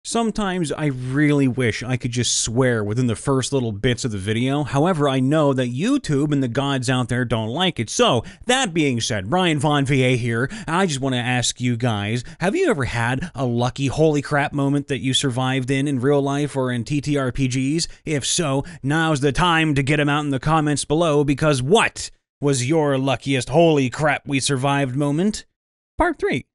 Sometimes I really wish I could just swear within the first little bits of the video, however I know that YouTube and the gods out there don't like it. So, that being said, Brian Von VA here, I just want to ask you guys, have you ever had a lucky holy crap moment that you survived in real life or in TTRPGs? If so, now's the time to get them out in the comments below, because what was your luckiest holy crap we survived moment? Part 3.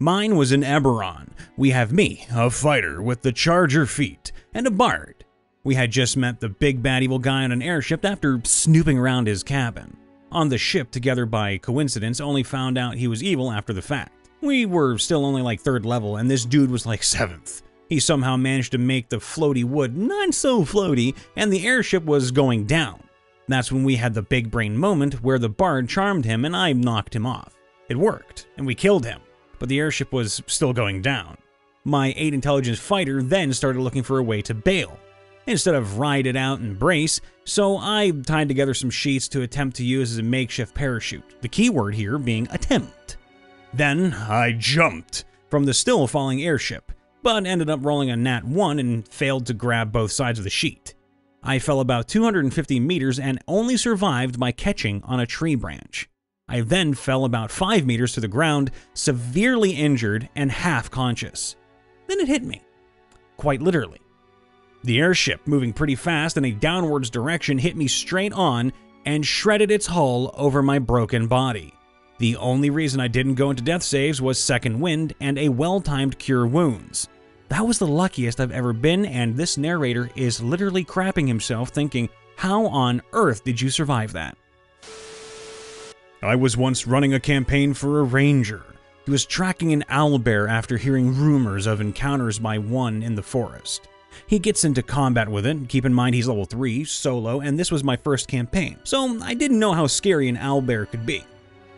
Mine was in Eberron. We have me, a fighter with the charger feet, and a bard. We had just met the big bad evil guy on an airship after snooping around his cabin. On the ship together by coincidence, only found out he was evil after the fact. We were still only like 3rd level, and this dude was like 7th. He somehow managed to make the floaty wood not so floaty, and the airship was going down. That's when we had the big brain moment where the bard charmed him and I knocked him off. It worked, and we killed him, but the airship was still going down. My 8 intelligence fighter then started looking for a way to bail, instead of ride it out and brace, so I tied together some sheets to attempt to use as a makeshift parachute, the key word here being attempt. Then I jumped from the still falling airship, but ended up rolling a nat 1 and failed to grab both sides of the sheet. I fell about 250 meters and only survived by catching on a tree branch. I then fell about 5 meters to the ground, severely injured and half conscious. Then it hit me. Quite literally. The airship, moving pretty fast in a downwards direction, hit me straight on and shredded its hull over my broken body. The only reason I didn't go into death saves was second wind and a well-timed cure wounds. That was the luckiest I've ever been, and this narrator is literally crapping himself thinking, how on earth did you survive that? I was once running a campaign for a ranger. He was tracking an owlbear after hearing rumors of encounters by one in the forest. He gets into combat with it. Keep in mind he's level 3, solo, and this was my first campaign, so I didn't know how scary an owlbear could be.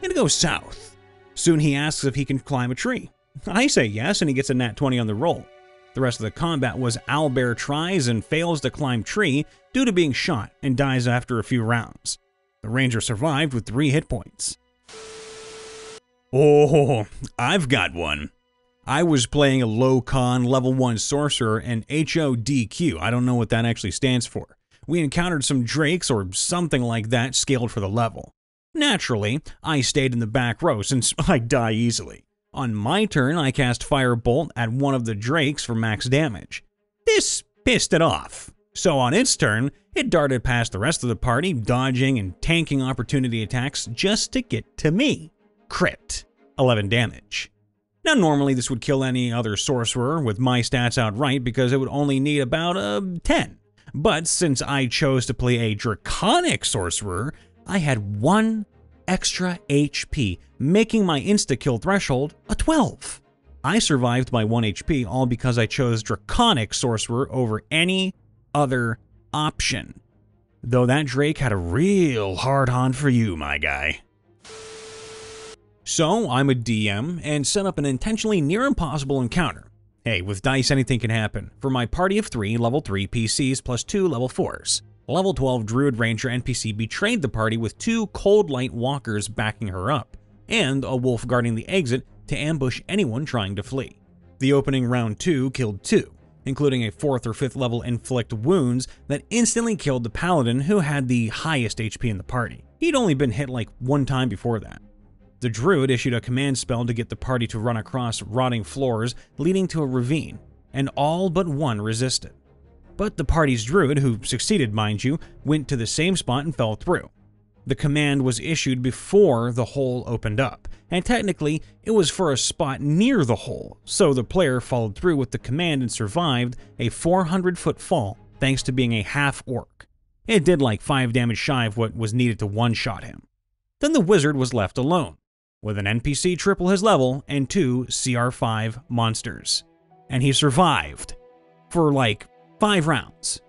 And it goes south. Soon he asks if he can climb a tree. I say yes, and he gets a nat 20 on the roll. The rest of the combat was owlbear tries and fails to climb tree due to being shot and dies after a few rounds. The ranger survived with 3 hit points. Oh, I've got one. I was playing a low-con level 1 sorcerer and HODQ. I don't know what that actually stands for. We encountered some drakes or something like that scaled for the level. Naturally, I stayed in the back row since I die easily. On my turn, I cast Firebolt at one of the drakes for max damage. This pissed it off. So on its turn, it darted past the rest of the party, dodging and tanking opportunity attacks just to get to me. Crit. 11 damage. Now normally this would kill any other sorcerer with my stats outright because it would only need about 10. But since I chose to play a draconic sorcerer, I had 1 extra HP, making my insta-kill threshold a 12. I survived by 1 HP all because I chose draconic sorcerer over any other option. Though that Drake had a real hard-on for you, my guy. So, I'm a DM and set up an intentionally near impossible encounter. Hey, with dice anything can happen. For my party of 3 level 3 PCs plus 2 level 4s. Level 12 Druid Ranger NPC betrayed the party with 2 Cold Light Walkers backing her up, and a wolf guarding the exit to ambush anyone trying to flee. The opening round 2 killed 2. Including a 4th or 5th level inflict wounds that instantly killed the paladin who had the highest HP in the party. He'd only been hit like 1 time before that. The druid issued a command spell to get the party to run across rotting floors leading to a ravine, and all but 1 resisted. But the party's druid, who succeeded mind you, went to the same spot and fell through. The command was issued before the hole opened up, and technically it was for a spot near the hole, so the player followed through with the command and survived a 400-foot fall thanks to being a half-orc. It did like 5 damage shy of what was needed to one-shot him. Then the wizard was left alone, with an NPC triple his level and 2 CR5 monsters. And he survived for like 5 rounds.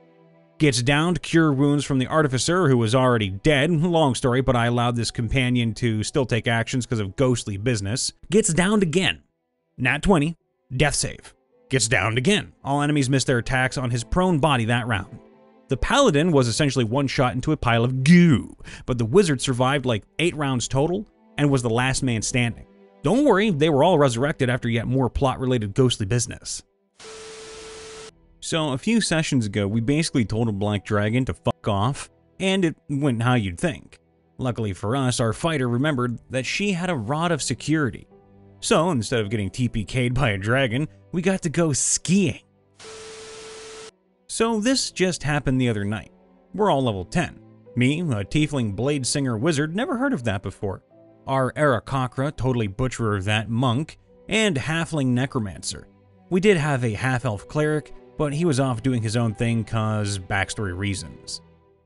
Gets down to cure wounds from the artificer who was already dead. Long story, but I allowed this companion to still take actions because of ghostly business. Gets downed again. Nat 20. Death save. Gets downed again. All enemies missed their attacks on his prone body that round. The paladin was essentially one-shot into a pile of goo, but the wizard survived like 8 rounds total and was the last man standing. Don't worry, they were all resurrected after yet more plot-related ghostly business. So a few sessions ago, we basically told a black dragon to fuck off, and it went how you'd think. Luckily for us, our fighter remembered that she had a rod of security. So instead of getting TPK'd by a dragon, we got to go skiing. So this just happened the other night. We're all level 10. Me, a tiefling blade singer wizard, never heard of that before. Our Aarakocra, totally butcherer of that monk, and halfling necromancer. We did have a half-elf cleric, but he was off doing his own thing cause backstory reasons.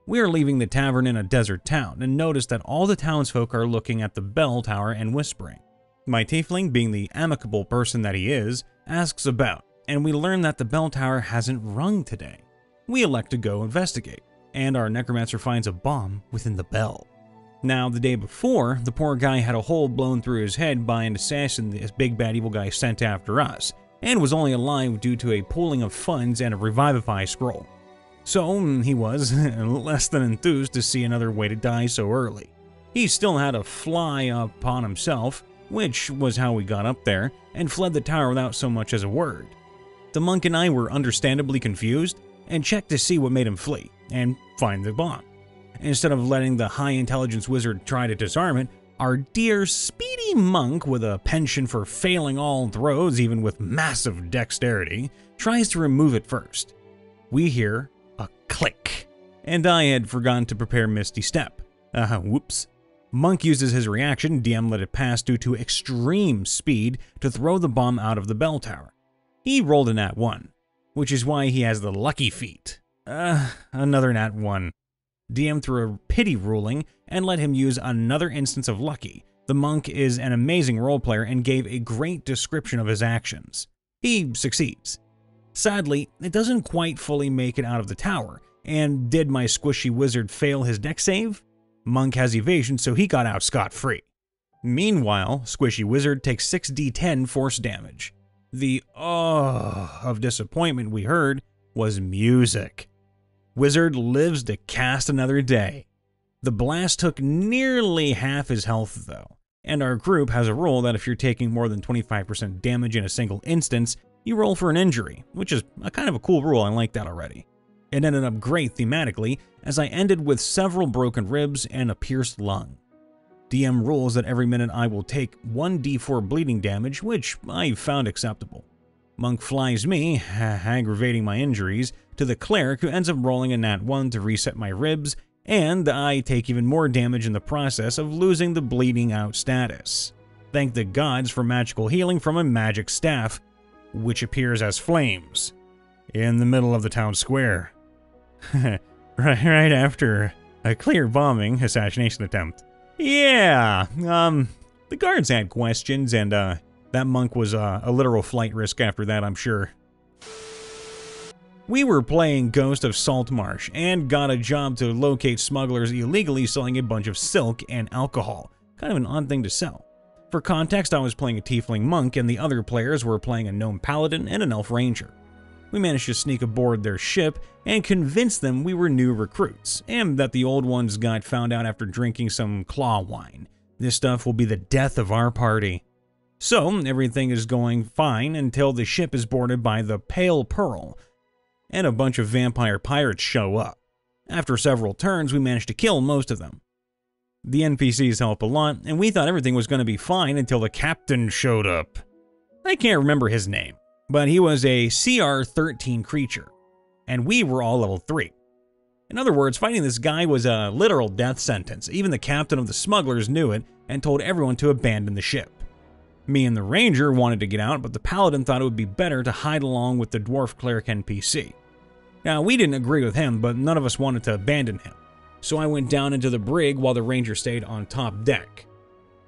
We are leaving the tavern in a desert town and notice that all the townsfolk are looking at the bell tower and whispering. My tiefling, being the amicable person that he is, asks about, and we learn that the bell tower hasn't rung today. We elect to go investigate, and our necromancer finds a bomb within the bell. Now, the day before, the poor guy had a hole blown through his head by an assassin this big bad evil guy sent after us, and was only alive due to a pooling of funds and a revivify scroll. So he was less than enthused to see another way to die so early. He still had a fly upon himself, which was how we got up there, and fled the tower without so much as a word. The monk and I were understandably confused, and checked to see what made him flee, and find the bomb. Instead of letting the high-intelligence wizard try to disarm it, our dear speedy monk, with a penchant for failing all throws even with massive dexterity, tries to remove it first. We hear a click, and I had forgotten to prepare Misty Step. Whoops. Monk uses his reaction, DM let it pass due to extreme speed, to throw the bomb out of the bell tower. He rolled a nat 1, which is why he has the lucky feat. Another nat 1. DM threw a pity ruling and let him use another instance of lucky. The monk is an amazing roleplayer and gave a great description of his actions. He succeeds. Sadly, it doesn't quite fully make it out of the tower, and did my squishy wizard fail his dex save? Monk has evasion, so he got out scot-free. Meanwhile, squishy wizard takes 6d10 force damage. The of disappointment we heard was music. Wizard lives to cast another day. The blast took nearly half his health though, and our group has a rule that if you're taking more than 25% damage in a single instance, you roll for an injury, which is a kind of a cool rule. I like that already. It ended up great thematically, as I ended with several broken ribs and a pierced lung. DM rules that every minute I will take 1d4 bleeding damage, which I found acceptable. Monk flies me, aggravating my injuries, to the cleric who ends up rolling a nat 1 to reset my ribs, and I take even more damage in the process of losing the bleeding out status. Thank the gods for magical healing from a magic staff, which appears as flames in the middle of the town square. right after a clear bombing assassination attempt. Yeah, the guards had questions, and that monk was a literal flight risk after that, I'm sure. We were playing Ghost of Saltmarsh and got a job to locate smugglers illegally selling a bunch of silk and alcohol. Kind of an odd thing to sell. For context, I was playing a tiefling monk and the other players were playing a gnome paladin and an elf ranger. We managed to sneak aboard their ship and convince them we were new recruits, and that the old ones got found out after drinking some claw wine. This stuff will be the death of our party. So, everything is going fine until the ship is boarded by the Pale Pearl, and a bunch of vampire pirates show up. After several turns, we managed to kill most of them. The NPCs help a lot, and we thought everything was going to be fine until the captain showed up. I can't remember his name, but he was a CR13 creature, and we were all level 3. In other words, fighting this guy was a literal death sentence. Even the captain of the smugglers knew it and told everyone to abandon the ship. Me and the ranger wanted to get out, but the paladin thought it would be better to hide along with the dwarf cleric NPC. Now, we didn't agree with him, but none of us wanted to abandon him. So I went down into the brig while the ranger stayed on top deck.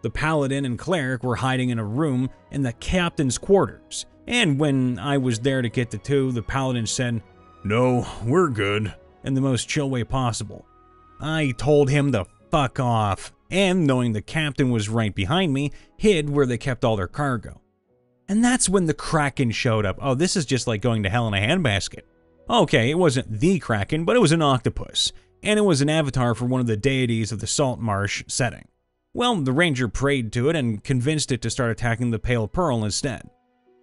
The paladin and cleric were hiding in a room in the captain's quarters, and when I was there to get the two, the paladin said, "No, we're good," in the most chill way possible. I told him to fuck off, and knowing the captain was right behind me, hid where they kept all their cargo. And that's when the Kraken showed up. Oh, this is just like going to hell in a handbasket. Okay, it wasn't the Kraken, but it was an octopus, and it was an avatar for one of the deities of the Saltmarsh setting. Well, the ranger prayed to it and convinced it to start attacking the pale pearl instead.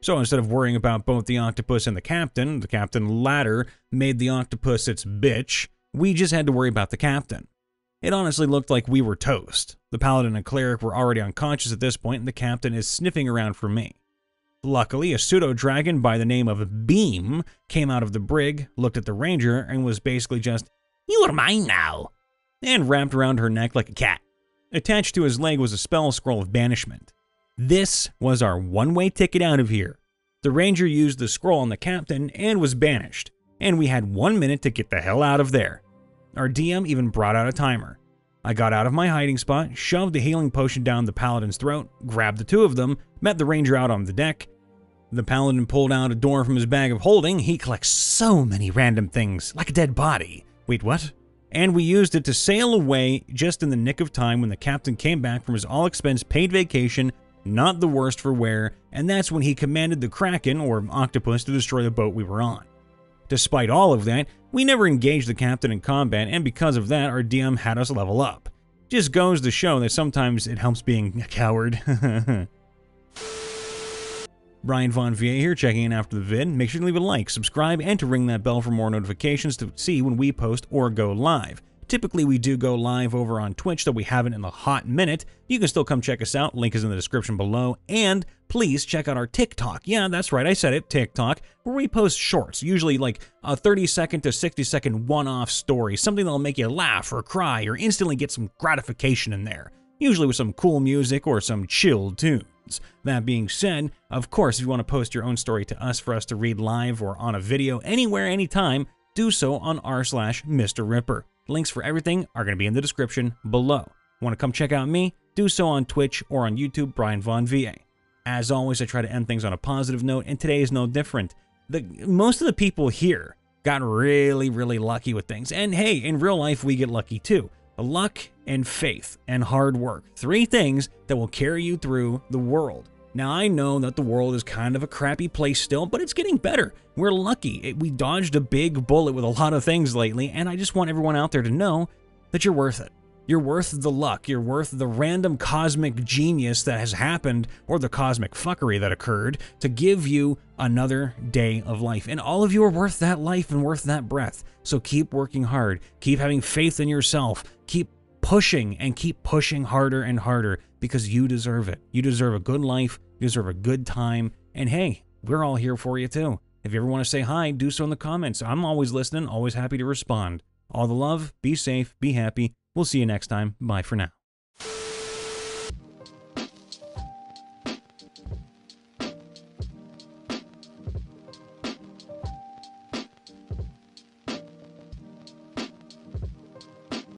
So instead of worrying about both the octopus and the captain ladder made the octopus its bitch, we just had to worry about the captain. It honestly looked like we were toast. The paladin and cleric were already unconscious at this point, and the captain is sniffing around for me. Luckily, a pseudo-dragon by the name of Beam came out of the brig, looked at the ranger, and was basically just, "You are mine now," and wrapped around her neck like a cat. Attached to his leg was a spell scroll of banishment. This was our one-way ticket out of here. The ranger used the scroll on the captain and was banished, and we had 1 minute to get the hell out of there. Our DM even brought out a timer. I got out of my hiding spot, shoved the healing potion down the paladin's throat, grabbed the two of them, met the ranger out on the deck. The paladin pulled out a door from his bag of holding. He collects so many random things, like a dead body. Wait, what? And we used it to sail away just in the nick of time when the captain came back from his all-expense paid vacation, not the worst for wear, and that's when he commanded the Kraken, or octopus, to destroy the boat we were on. Despite all of that, we never engaged the captain in combat, and because of that, our DM had us level up. Just goes to show that sometimes it helps being a coward. Brian Von VA here, checking in after the vid. Make sure to leave a like, subscribe, and to ring that bell for more notifications to see when we post or go live. Typically, we do go live over on Twitch, though we haven't in a hot minute. You can still come check us out. Link is in the description below. And please check out our TikTok. Yeah, that's right, I said it, TikTok, where we post shorts, usually like a 30-second to 60-second one-off story, something that'll make you laugh or cry or instantly get some gratification in there, usually with some cool music or some chilled tunes. That being said, of course, if you want to post your own story to us for us to read live or on a video anywhere, anytime, do so on r/MrRipper. Links for everything are going to be in the description below. Want to come check out me? Do so on Twitch or on YouTube, Brian Von VA. As always, I try to end things on a positive note, and today is no different. Most of the people here got really, really lucky with things. And hey, in real life, we get lucky too. Luck and faith and hard work. 3 things that will carry you through the world. Now, I know that the world is kind of a crappy place still, but it's getting better. We're lucky. We dodged a big bullet with a lot of things lately, and I just want everyone out there to know that you're worth it. You're worth the luck. You're worth the random cosmic genius that has happened, or the cosmic fuckery that occurred, to give you another day of life. And all of you are worth that life and worth that breath. So keep working hard. Keep having faith in yourself. Keep pushing and keep pushing harder and harder, because you deserve it. You deserve a good life. You deserve a good time. And hey, we're all here for you too. If you ever want to say hi, do so in the comments. I'm always listening, always happy to respond. All the love, be safe, be happy. We'll see you next time. Bye for now.